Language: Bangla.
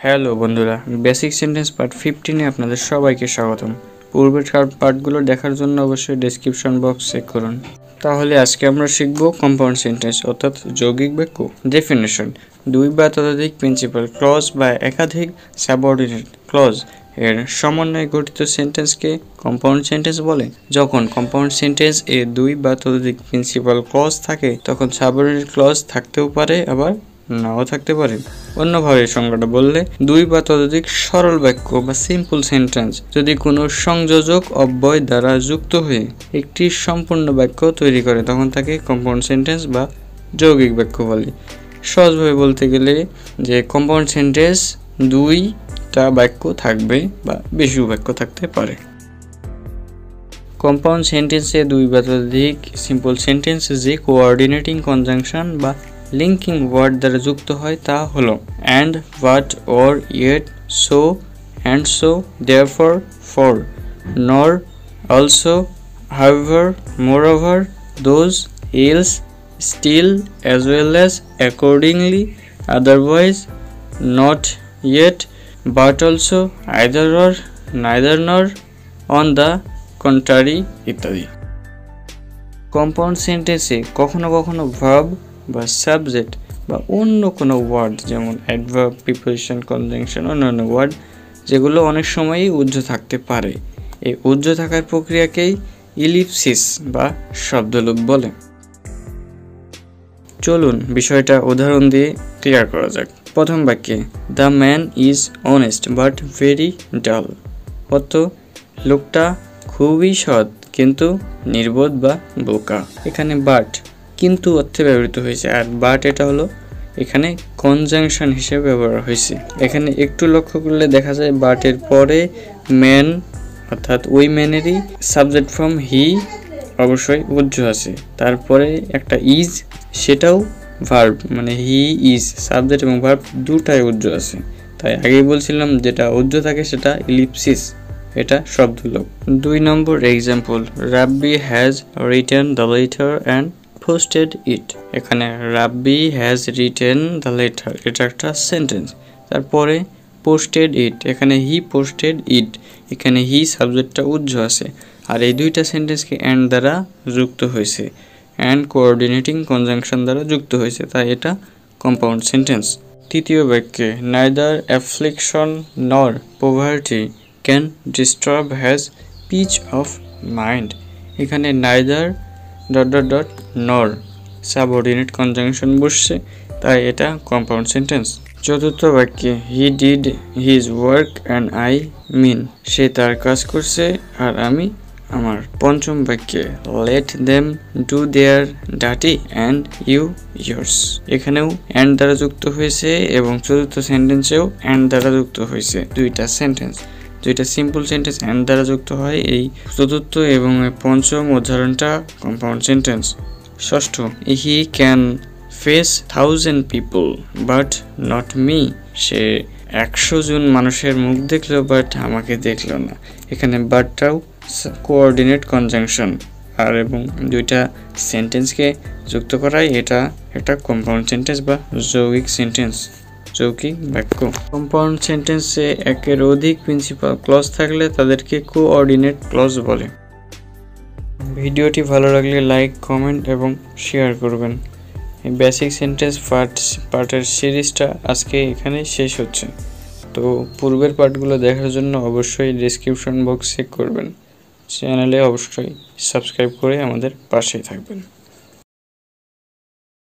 হ্যালো বন্ধুরা, বেসিক সেন্টেন্স পার্ট 15 এ আপনাদের সবাইকে স্বাগতম। পূর্বের পার্টগুলো দেখার জন্য অবশ্যই ডেসক্রিপশন বক্স চেক করুন। তাহলে আজকে আমরা শিখব কম্পাউন্ড সেন্টেন্স অর্থাৎ যৌগিক বাক্য। ডেফিনেশন: দুই বা ততোধিক প্রিন্সিপাল ক্লজ বা একাধিক সাবঅর্ডিনেট ক্লজ এর সমন্বয়ে গঠিত সেন্টেন্সকে কম্পাউন্ড সেন্টেন্স বলে। যখন কম্পাউন্ড সেন্টেন্স এ দুই বা ততোধিক প্রিন্সিপাল ক্লজ থাকে তখন সাবঅর্ডিনেট ক্লজ থাকতেও পারে আবার নাও থাকতে পারে। অন্যভাবে সংজ্ঞাটা বললে, দুই বা ততোধিক সরল বাক্য বা সিম্পল সেন্টেন্স যদি কোনো সংযোজক অব্যয় দ্বারা যুক্ত হয়ে একটি সম্পূর্ণ বাক্য তৈরি করে তখন তাকে কম্পাউন্ড সেন্টেন্স বা যৌগিক বাক্য বলে। সহজভাবে বলতে গেলে যে কম্পাউন্ড সেন্টেন্স দুইটা বাক্য থাকবে বা বেশি বাক্য থাকতে পারে। কম্পাউন্ড সেন্টেন্সে দুই বা ততোধিক সিম্পল সেন্টেন্স যে কোঅর্ডিনেটিং কনজাংশন বা লিঙ্কিং ওয়ার্ড দ্বারা যুক্ত হয় তা হলো and, but, or, yet, so, and so, therefore, for, nor, also, however, moreover, those, else, still, as well as, accordingly, otherwise, not yet, but also, either or, neither nor, on the contrary ইত্যাদি। কম্পাউন্ড সেন্টেন্সে কখনো কখনো ভার্ব বা সাবজেক্ট বা অন্য কোনো ওয়ার্ড যেমন অ্যাডভার্ব, প্রিপোজিশন, কনজাংশন, অন্যান্য ওয়ার্ড যেগুলো অনেক সময়ই উজ্জ্ব থাকতে পারে। এই উজ্জ্ব থাকার প্রক্রিয়াকেই ইলিপসিস বা শব্দলোপ বলে। চলুন বিষয়টা উদাহরণ দিয়ে ক্লিয়ার করা যাক। প্রথম বাক্যে the man is honest but very ডাল, অর্থ লোকটা খুবই সৎ কিন্তু নির্বোধ বা বোকা। এখানে বাট কিন্তু অর্থে ব্যবহৃত হয়েছে, আর বাট এটা হলো এখানে কনজাংশন হিসেবে ব্যবহার হয়েছে। এখানে একটু লক্ষ্য করলে দেখা যায় বাটের পরে ম্যান অর্থাৎ ওই ম্যানেরই সাবজেক্ট ফর্ম হি অবশ্যই উজ্জ্ব আছে, তারপরে একটা ইজ সেটাও ভার্ব মানে হি ইজ সাবজেক্ট এবং ভার্ব দুটাই উজ্জ্ব আছে। তাই আগেই বলছিলাম যেটা উজ্জ্ব থাকে সেটা ইলিপসিস, এটা শব্দলোপ। 2 number example, Rabbi has written the letter and posted it। এখানে Rabbi has written the letter এটা একটা সেন্টেন্স। তারপরে পোস্টেড ইট, এখানে হি পোস্টেড ইট, এখানে হি সাবজেক্টটা উজ্জ্ব আছে, আর এই দুইটা সেন্টেন্সকে অ্যান্ড দ্বারা যুক্ত হয়েছে, অ্যান্ড কোঅর্ডিনেটিং কনজাংশন দ্বারা যুক্ত হয়েছে, তাই এটা কম্পাউন্ড সেন্টেন্স। তৃতীয় বাক্যে neither affliction nor poverty can disturb has peace of mind. এখানে neither dot dot dot nor subordinate conjunction বসছে, তাই এটা কম্পাউন্ড সেন্টেন্স। চতুর্থ বাক্যে he did his work and I mean, সে তার কাজ করছে আর আমি আমার। পঞ্চম বাক্যে let them do their duty and you yours, এখানেও অ্যান্ড দ্বারা যুক্ত হয়েছে এবং চতুর্থ সেন্টেন্সেও অ্যান্ড দ্বারা যুক্ত হয়েছে। দুইটা সেন্টেন্স, দুইটা সিম্পল সেন্টেন্স অ্যান্ড দ্বারা যুক্ত হয়। এই চতুর্থ এবং পঞ্চম উদাহরণটা কম্পাউন্ড সেন্টেন্স। ষষ্ঠ, he can face 1000 people but not me, সে 100 জন মানুষের মুখ দেখলো বাট আমাকে দেখলো না। এখানে বাটটাও কোঅর্ডিনেট কনজাংশন, আর এবং দুইটা সেন্টেন্সকে যুক্ত করাই এটা একটা কম্পাউন্ড সেন্টেন্স বা যৌগিক সেন্টেন্স, যৌগিক বাক্য। কম্পাউন্ড সেন্টেন্সে একের অধিক প্রিন্সিপাল ক্লজ থাকলে তাদেরকে কোঅর্ডিনেট ক্লজ বলে। ভিডিওটি ভালো লাগলে লাইক, কমেন্ট এবং শেয়ার করবেন। এই বেসিক সেন্টেন্স পার্টের সিরিজটা আজকে এখানে শেষ হচ্ছে। তো পূর্বের পার্টগুলো দেখার জন্য অবশ্যই ডেসক্রিপশন বক্স চেক করবেন। চ্যানেলে অবশ্যই সাবস্ক্রাইব করে আমাদের পাশেই থাকবেন।